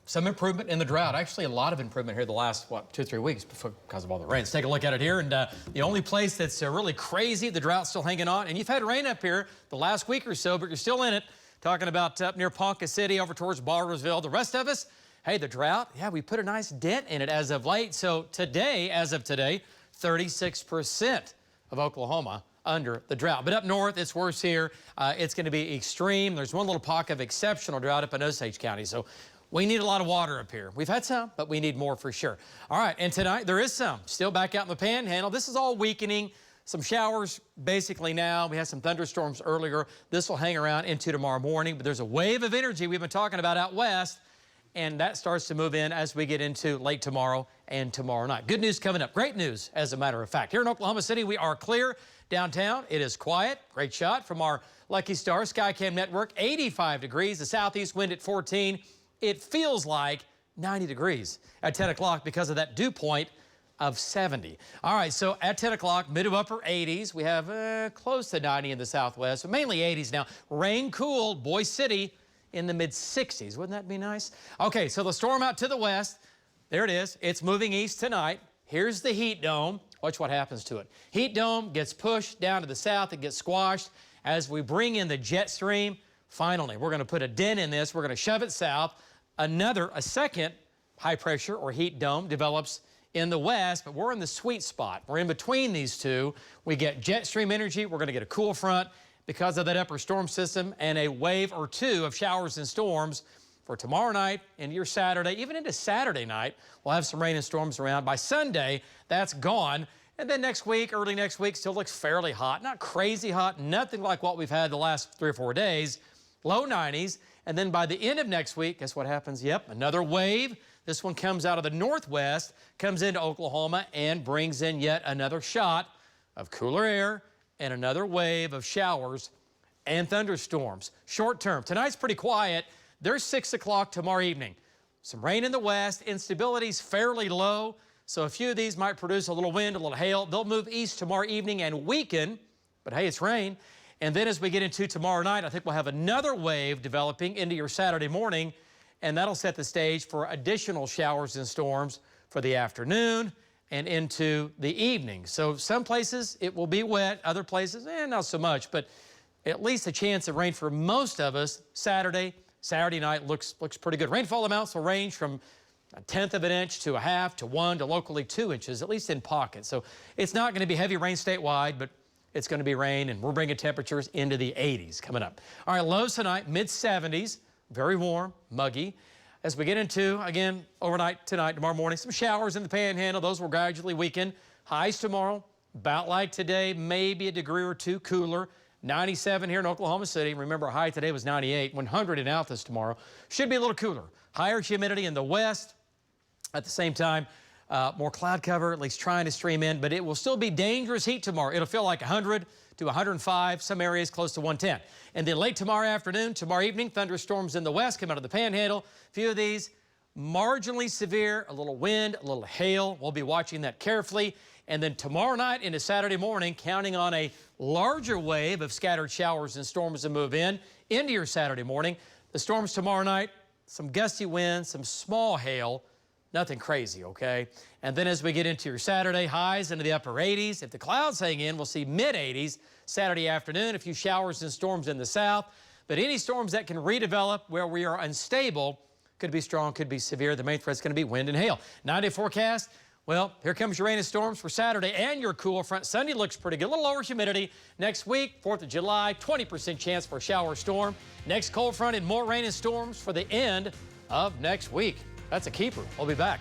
some improvement in the drought. Actually, a lot of improvement here the last, 2 or 3 weeks because of all the rain. Let's take a look at it here. And the only place that's really crazy, the drought's still hanging on. And you've had rain up here the last week or so, but you're still in it. Talking about up near Ponca City, over towards Barbersville. The rest of us, hey, the drought, yeah, we put a nice dent in it as of late. So today, as of today, 36% of Oklahoma under the drought. But up north, it's worse here. It's going to be extreme. There's one little pocket of exceptional drought up in Osage County. So we need a lot of water up here. We've had some, but we need more for sure. All right, and tonight there is some. Still back out in the panhandle. This is all weakening. Some showers basically now. We had some thunderstorms earlier. This will hang around into tomorrow morning. But there's a wave of energy we've been talking about out west, and that starts to move in as we get into late tomorrow and tomorrow night. Good news coming up. Great news, as a matter of fact. Here in Oklahoma City, we are clear. Downtown, it is quiet. Great shot from our Lucky Star Skycam network. 85 degrees. The southeast wind at 14. It feels like 90 degrees at 10 o'clock because of that dew point of 70. All right, so at 10 o'clock, mid to upper 80s. We have close to 90 in the southwest, but mainly 80s now. Rain cooled, Boise City in the mid 60s. Wouldn't that be nice? Okay, so the storm out to the west, there it is. It's moving east tonight. Here's the heat dome. Watch what happens to it. Heat dome gets pushed down to the south. It gets squashed. As we bring in the jet stream, finally, we're going to put a dent in this. We're going to shove it south. A second high pressure or heat dome develops in the west, but we're in the sweet spot. We're in between these two. We get jet stream energy. We're going to get a cool front because of that upper storm system and a wave or two of showers and storms for tomorrow night into your Saturday, even into Saturday night. We'll have some rain and storms around. By Sunday, that's gone. And then next week, early next week, still looks fairly hot. Not crazy hot, nothing like what we've had the last 3 or 4 days. Low 90s. And then by the end of next week, guess what happens? Yep, another wave. This one comes out of the northwest, comes into Oklahoma, and brings in yet another shot of cooler air and another wave of showers and thunderstorms. Short term, tonight's pretty quiet. There's 6 o'clock tomorrow evening. Some rain in the west, instability's fairly low, so a few of these might produce a little wind, a little hail. They'll move east tomorrow evening and weaken, but hey, it's rain. And then as we get into tomorrow night, I think we'll have another wave developing into your Saturday morning, and that'll set the stage for additional showers and storms for the afternoon and into the evening. So some places it will be wet, other places, not so much, but at least a chance of rain for most of us. Saturday night looks pretty good. Rainfall amounts will range from 1/10 of an inch to 1/2 to 1 to locally 2 inches, at least in pockets. So it's not going to be heavy rain statewide, but it's going to be rain, and we're bringing temperatures into the 80s coming up. All right, lows tonight, mid-70s, very warm, muggy. As we get into, again, overnight tonight, tomorrow morning, some showers in the panhandle. Those will gradually weaken. Highs tomorrow, about like today, maybe a degree or two cooler. 97 here in Oklahoma City. Remember, high today was 98. 100 in Altus tomorrow. Should be a little cooler. Higher humidity in the west. At the same time, more cloud cover, at least trying to stream in, but it will still be dangerous heat tomorrow. It'll feel like 100 to 105, some areas close to 110. And then late tomorrow afternoon, tomorrow evening, thunderstorms in the west come out of the panhandle. A few of these marginally severe, a little wind, a little hail. We'll be watching that carefully. And then tomorrow night into Saturday morning, counting on a larger wave of scattered showers and storms to move in into your Saturday morning. The storms tomorrow night, some gusty winds, some small hail. Nothing crazy, okay? And then as we get into your Saturday, highs into the upper 80s. If the clouds hang in, we'll see mid-80s Saturday afternoon. A few showers and storms in the south. But any storms that can redevelop where we are unstable could be strong, could be severe. The main threat's going to be wind and hail. 9-day forecast. Well, here comes your rain and storms for Saturday and your cool front. Sunday looks pretty good. A little lower humidity. Next week, 4th of July, 20% chance for a shower or storm. Next cold front and more rain and storms for the end of next week. That's a keeper. We'll be back.